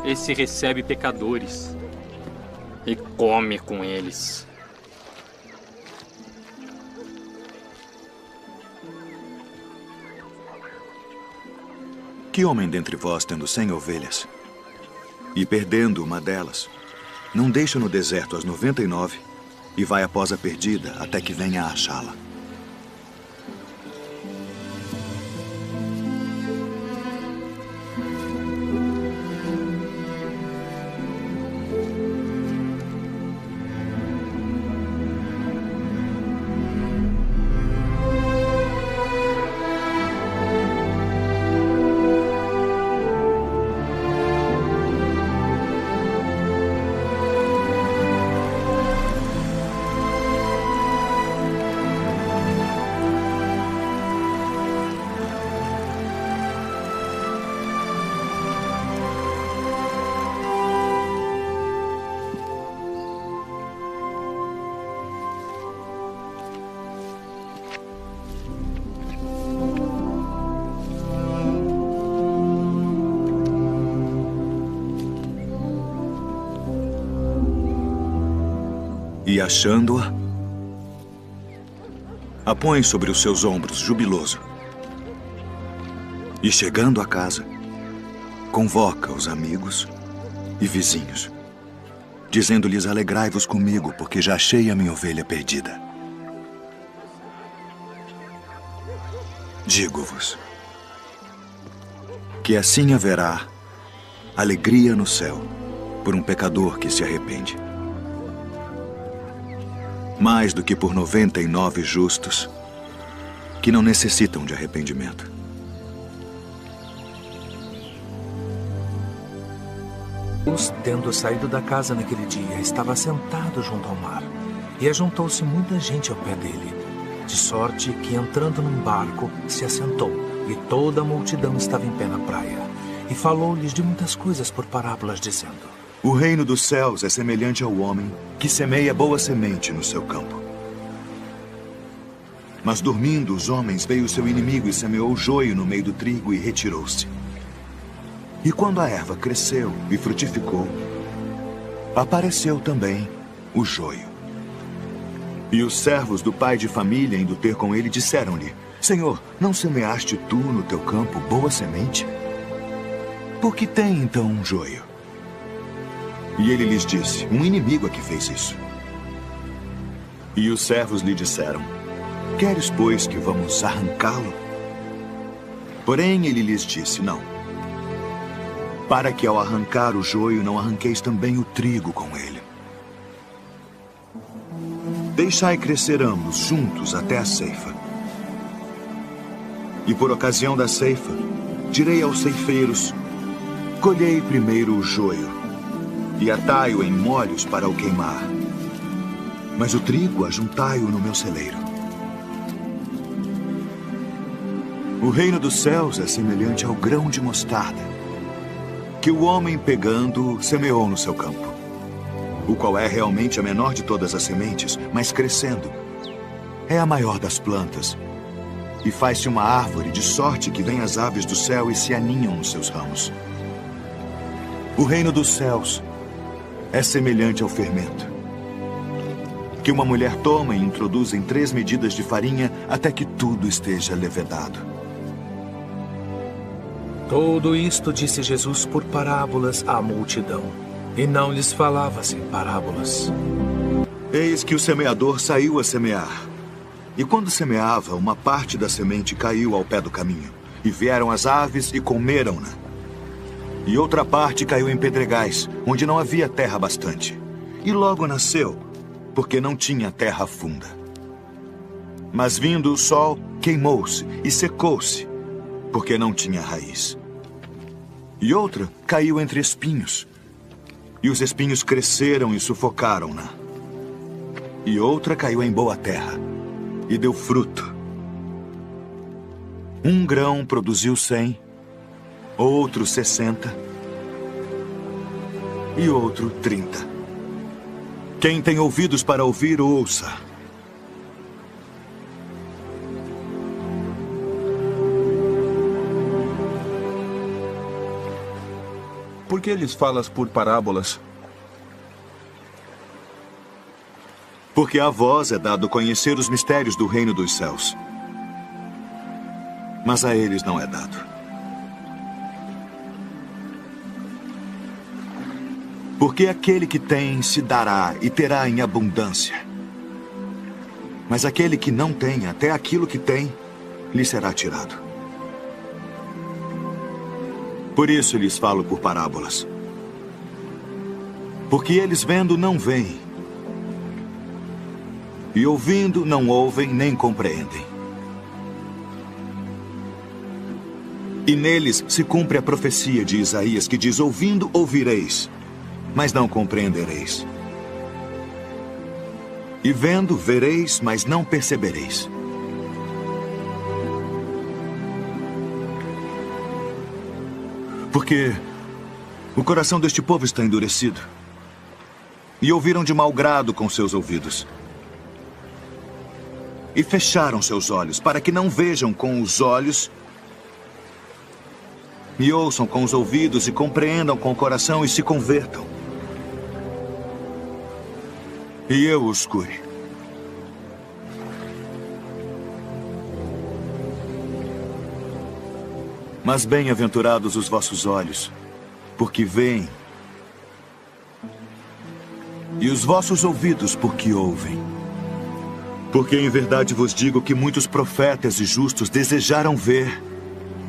esse recebe pecadores e come com eles. Que homem dentre vós, tendo 100 ovelhas, e perdendo uma delas, não deixa no deserto as 99 e vai após a perdida até que venha a achá-la? E achando-a, a põe sobre os seus ombros, jubiloso. E chegando a casa, convoca os amigos e vizinhos, dizendo-lhes: alegrai-vos comigo, porque já achei a minha ovelha perdida. Digo-vos que assim haverá alegria no céu por um pecador que se arrepende, mais do que por 99 justos que não necessitam de arrependimento. Tendo saído da casa naquele dia, estava sentado junto ao mar, e ajuntou-se muita gente ao pé dele, de sorte que, entrando num barco, se assentou, e toda a multidão estava em pé na praia, e falou-lhes de muitas coisas por parábolas, dizendo: O reino dos céus é semelhante ao homem que semeia boa semente no seu campo. Mas dormindo os homens, veio o seu inimigo e semeou joio no meio do trigo e retirou-se. E quando a erva cresceu e frutificou, apareceu também o joio. E os servos do pai de família, indo ter com ele, disseram-lhe: Senhor, não semeaste tu no teu campo boa semente? Por que tem então um joio? E ele lhes disse: um inimigo é que fez isso. E os servos lhe disseram: queres, pois, que vamos arrancá-lo? Porém ele lhes disse: não, para que ao arrancar o joio não arranqueis também o trigo com ele. Deixai crescer ambos juntos até a ceifa. E por ocasião da ceifa, direi aos ceifeiros: colhei primeiro o joio e atai-o em molhos para o queimar, mas o trigo ajuntai-o no meu celeiro. O reino dos céus é semelhante ao grão de mostarda, que o homem, pegando, semeou no seu campo, o qual é realmente a menor de todas as sementes, mas crescendo, é a maior das plantas, e faz-se uma árvore, de sorte que vêm as aves do céu e se aninham nos seus ramos. O reino dos céus é semelhante ao fermento, que uma mulher toma e introduz em 3 medidas de farinha até que tudo esteja levedado. Tudo isto disse Jesus por parábolas à multidão, e não lhes falava sem parábolas. Eis que o semeador saiu a semear. E quando semeava, uma parte da semente caiu ao pé do caminho, e vieram as aves e comeram-na. E outra parte caiu em pedregais, onde não havia terra bastante, e logo nasceu, porque não tinha terra funda. Mas vindo o sol, queimou-se e secou-se, porque não tinha raiz. E outra caiu entre espinhos, e os espinhos cresceram e sufocaram-na. E outra caiu em boa terra, e deu fruto. Um grão produziu 100, outro 60, e outro 30. Quem tem ouvidos para ouvir, ouça. por que lhes falas por parábolas? Porque a vós é dado conhecer os mistérios do reino dos céus. Mas a eles não é dado. Porque aquele que tem se dará e terá em abundância. Mas aquele que não tem, até aquilo que tem, lhe será tirado. Por isso lhes falo por parábolas. Porque eles vendo não veem. E ouvindo não ouvem nem compreendem. E neles se cumpre a profecia de Isaías que diz: ouvindo ouvireis, mas não compreendereis. E vendo vereis, mas não percebereis. Porque o coração deste povo está endurecido. E ouviram de mau grado com seus ouvidos. E fecharam seus olhos, para que não vejam com os olhos, e ouçam com os ouvidos, e compreendam com o coração, e se convertam. E eu os cure. Mas bem-aventurados os vossos olhos, porque veem, e os vossos ouvidos, porque ouvem. Porque em verdade vos digo que muitos profetas e justos desejaram ver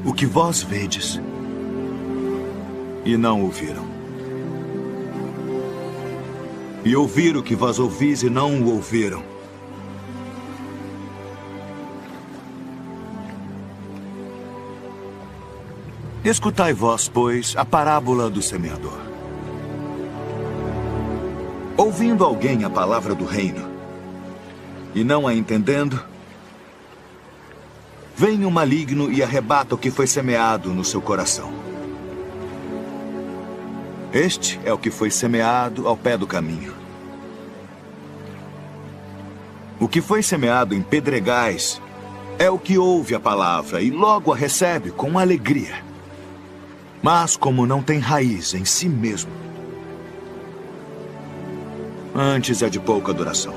o que vós vedes, e não ouviram. E ouvir o que vós ouvis e não o ouviram. Escutai vós, pois, a parábola do semeador. Ouvindo alguém a palavra do reino, e não a entendendo, vem o maligno e arrebata o que foi semeado no seu coração. Este é o que foi semeado ao pé do caminho. O que foi semeado em pedregais é o que ouve a palavra e logo a recebe com alegria. Mas como não tem raiz em si mesmo, antes é de pouca duração.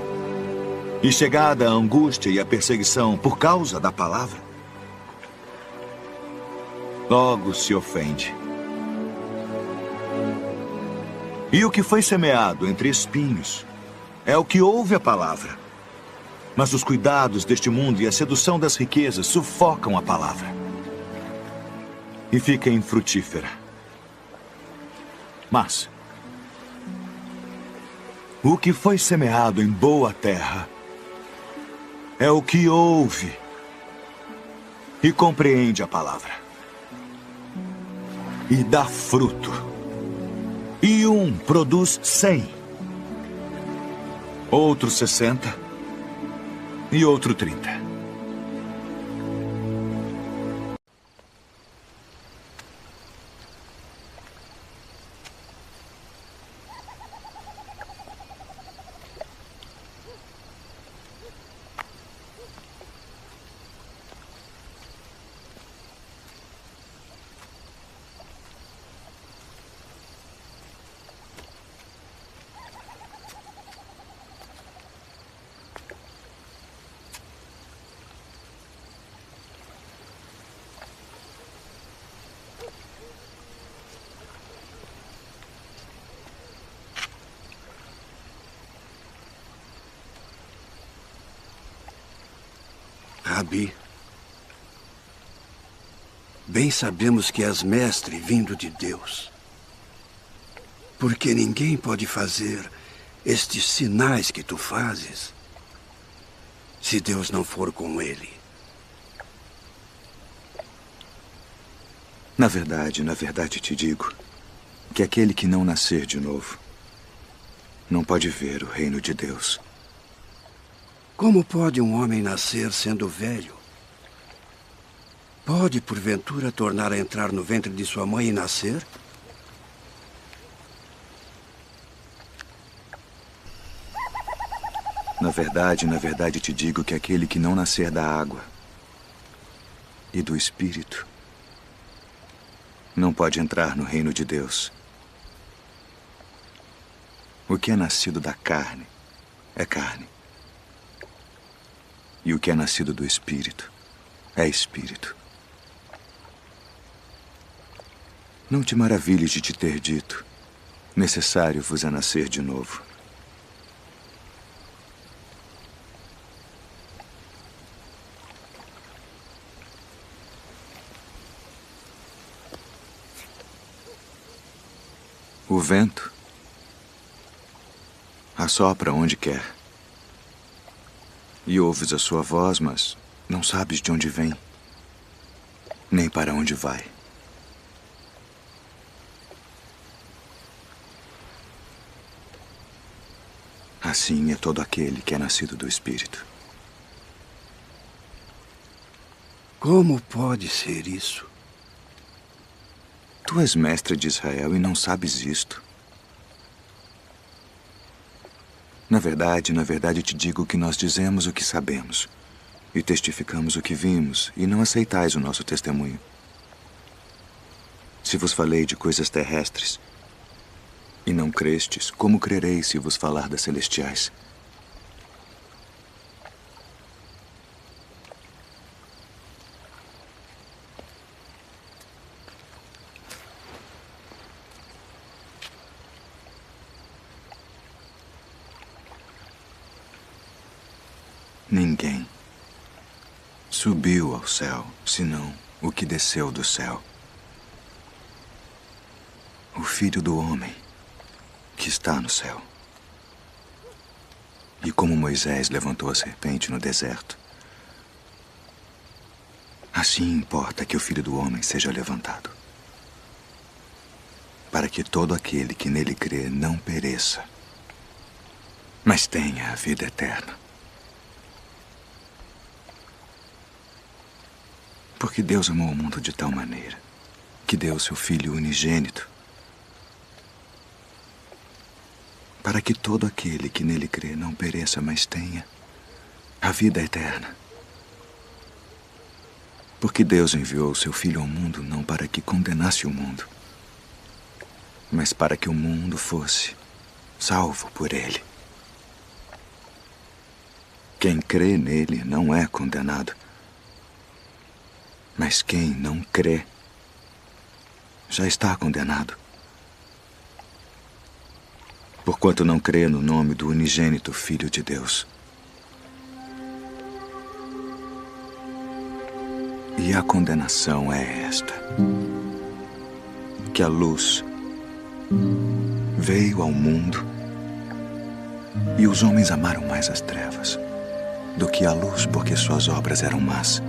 E chegada a angústia e a perseguição por causa da palavra, logo se ofende. E o que foi semeado entre espinhos é o que ouve a palavra. Mas os cuidados deste mundo e a sedução das riquezas sufocam a palavra. E fica infrutífera. Mas o que foi semeado em boa terra é o que ouve e compreende a palavra. E dá fruto. E um produz 100, outro 60 e outro 30. Rabi, bem sabemos que és mestre vindo de Deus, porque ninguém pode fazer estes sinais que tu fazes se Deus não for com ele. Na verdade te digo que aquele que não nascer de novo não pode ver o reino de Deus. Como pode um homem nascer sendo velho? Pode, porventura, tornar a entrar no ventre de sua mãe e nascer? Na verdade te digo que aquele que não nascer da água e do Espírito não pode entrar no reino de Deus. O que é nascido da carne é carne. E o que é nascido do Espírito é Espírito. Não te maravilhes de te ter dito: necessário vos é nascer de novo. O vento assopra onde quer. E ouves a sua voz, mas não sabes de onde vem, nem para onde vai. Assim é todo aquele que é nascido do Espírito. Como pode ser isso? Tu és mestre de Israel e não sabes isto. Na verdade te digo que nós dizemos o que sabemos e testificamos o que vimos, e não aceitais o nosso testemunho. Se vos falei de coisas terrestres e não crestes, como crereis se vos falar das celestiais? Ninguém subiu ao céu, senão o que desceu do céu. O Filho do Homem, que está no céu. E como Moisés levantou a serpente no deserto, assim importa que o Filho do Homem seja levantado, para que todo aquele que nele crê não pereça, mas tenha a vida eterna. Porque Deus amou o mundo de tal maneira que deu o seu Filho unigênito, para que todo aquele que nele crê não pereça, mas tenha a vida eterna. Porque Deus enviou o seu Filho ao mundo não para que condenasse o mundo, mas para que o mundo fosse salvo por ele. Quem crê nele não é condenado, mas quem não crê já está condenado, porquanto não crê no nome do unigênito Filho de Deus. E a condenação é esta: que a luz veio ao mundo e os homens amaram mais as trevas do que a luz, porque suas obras eram más.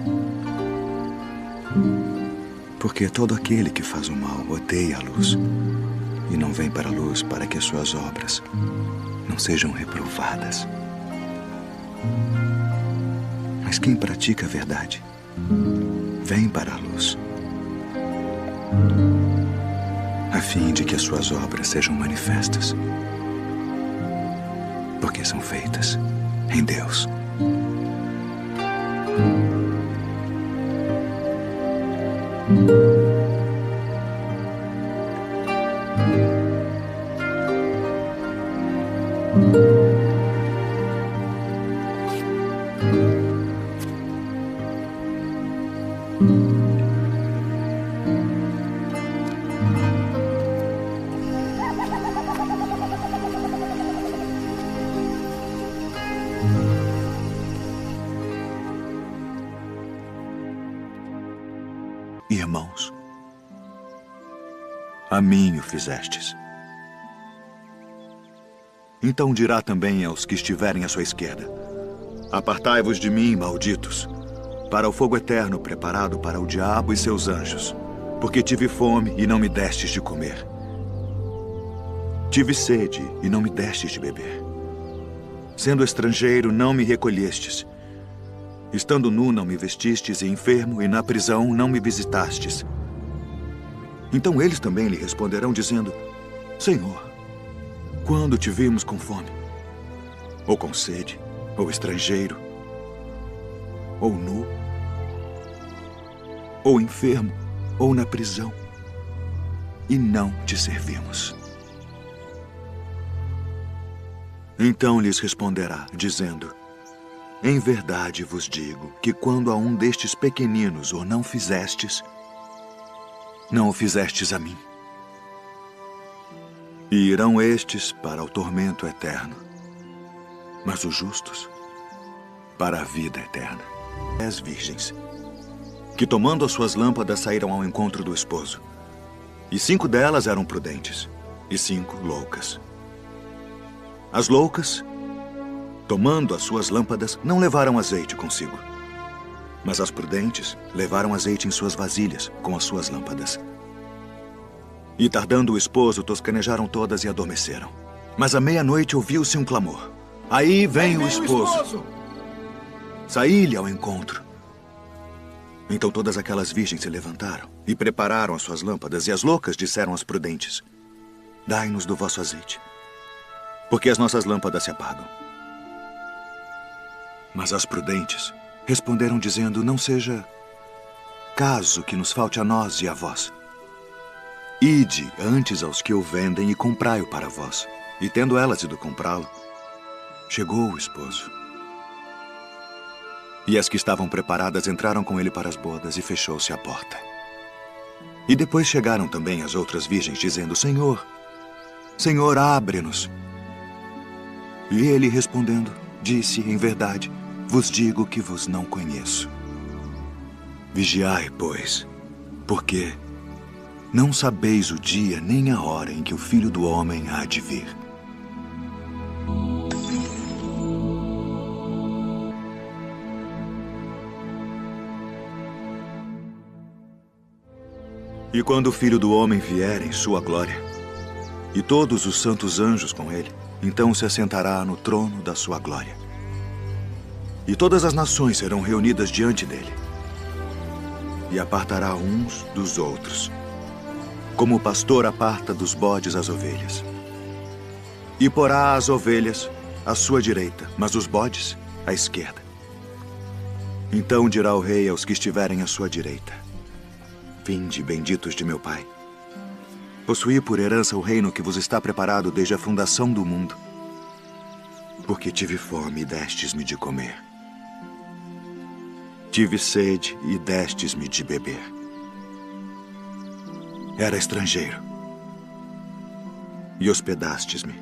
Porque todo aquele que faz o mal odeia a luz e não vem para a luz, para que as suas obras não sejam reprovadas. Mas quem pratica a verdade vem para a luz, a fim de que as suas obras sejam manifestas, porque são feitas em Deus. Irmãos, a mim o fizestes. Então dirá também aos que estiverem à sua esquerda: apartai-vos de mim, malditos, para o fogo eterno preparado para o diabo e seus anjos, porque tive fome e não me destes de comer. Tive sede e não me destes de beber. Sendo estrangeiro, não me recolhestes. Estando nu, não me vestistes, e enfermo, e na prisão, não me visitastes. Então eles também lhe responderão, dizendo: Senhor, quando te vimos com fome, ou com sede, ou estrangeiro, ou nu, ou enfermo, ou na prisão, e não te servimos? Então lhes responderá, dizendo: em verdade vos digo que quando a um destes pequeninos o não fizestes, não o fizestes a mim. E irão estes para o tormento eterno, mas os justos para a vida eterna. 10 virgens, que tomando as suas lâmpadas saíram ao encontro do esposo. E 5 delas eram prudentes, e 5 loucas. As loucas, tomando as suas lâmpadas, não levaram azeite consigo. Mas as prudentes levaram azeite em suas vasilhas com as suas lâmpadas. E tardando o esposo, toscanejaram todas e adormeceram. Mas à meia-noite ouviu-se um clamor: aí vem o esposo! Saí-lhe ao encontro. Então todas aquelas virgens se levantaram e prepararam as suas lâmpadas, e as loucas disseram às prudentes: dai-nos do vosso azeite, porque as nossas lâmpadas se apagam. Mas as prudentes responderam dizendo: não seja caso que nos falte a nós e a vós. Ide antes aos que o vendem e comprai-o para vós. E tendo elas ido comprá-lo, chegou o esposo. E as que estavam preparadas entraram com ele para as bodas, e fechou-se a porta. E depois chegaram também as outras virgens, dizendo: Senhor, Senhor, abre-nos. E ele, respondendo, disse: em verdade, vos digo que vos não conheço. Vigiai, pois, porque não sabeis o dia nem a hora em que o Filho do Homem há de vir. E quando o Filho do Homem vier em sua glória, e todos os santos anjos com ele, então se assentará no trono da sua glória. E todas as nações serão reunidas diante dele, e apartará uns dos outros, como o pastor aparta dos bodes as ovelhas. E porá as ovelhas à sua direita, mas os bodes à esquerda. Então dirá o rei aos que estiverem à sua direita: vinde, benditos de meu Pai. Possuí por herança o reino que vos está preparado desde a fundação do mundo. Porque tive fome e destes-me de comer. Tive sede e destes-me de beber. Era estrangeiro e hospedastes-me.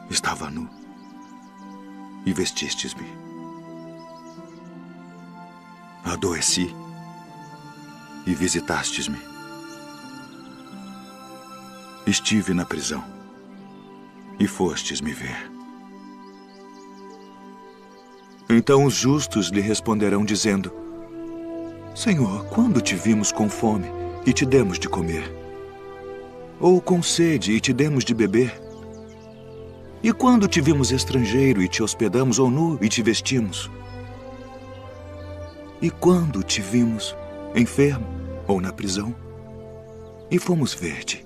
Estava nu e vestistes-me. Adoeci e visitastes-me. Estive na prisão e fostes me ver. Então os justos lhe responderão dizendo: Senhor, quando te vimos com fome e te demos de comer? Ou com sede e te demos de beber? E quando te vimos estrangeiro e te hospedamos, ou nu e te vestimos? E quando te vimos enfermo ou na prisão e fomos ver-te?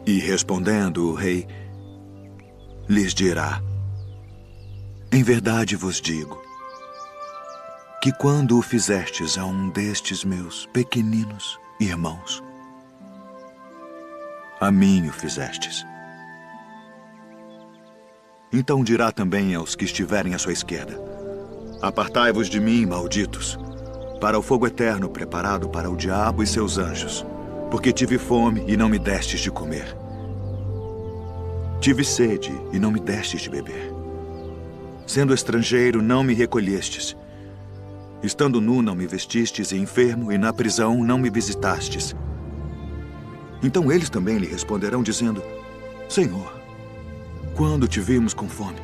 E respondendo o rei, lhes dirá: em verdade vos digo que quando o fizestes a um destes meus pequeninos irmãos, a mim o fizestes. Então dirá também aos que estiverem à sua esquerda: apartai-vos de mim, malditos, para o fogo eterno preparado para o diabo e seus anjos, porque tive fome e não me destes de comer. Tive sede e não me destes de beber. Sendo estrangeiro, não me recolhestes. Estando nu, não me vestistes, e enfermo, e na prisão, não me visitastes. Então eles também lhe responderão, dizendo: Senhor, quando te vimos com fome,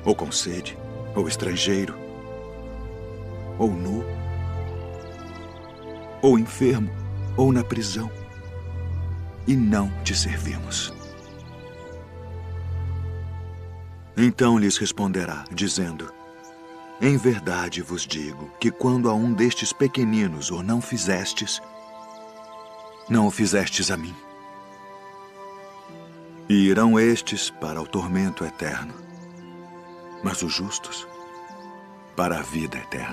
ou com sede, ou estrangeiro, ou nu, ou enfermo, ou na prisão, e não te servimos? Então lhes responderá, dizendo: em verdade vos digo que quando a um destes pequeninos o não fizestes, não o fizestes a mim. E irão estes para o tormento eterno, mas os justos para a vida eterna.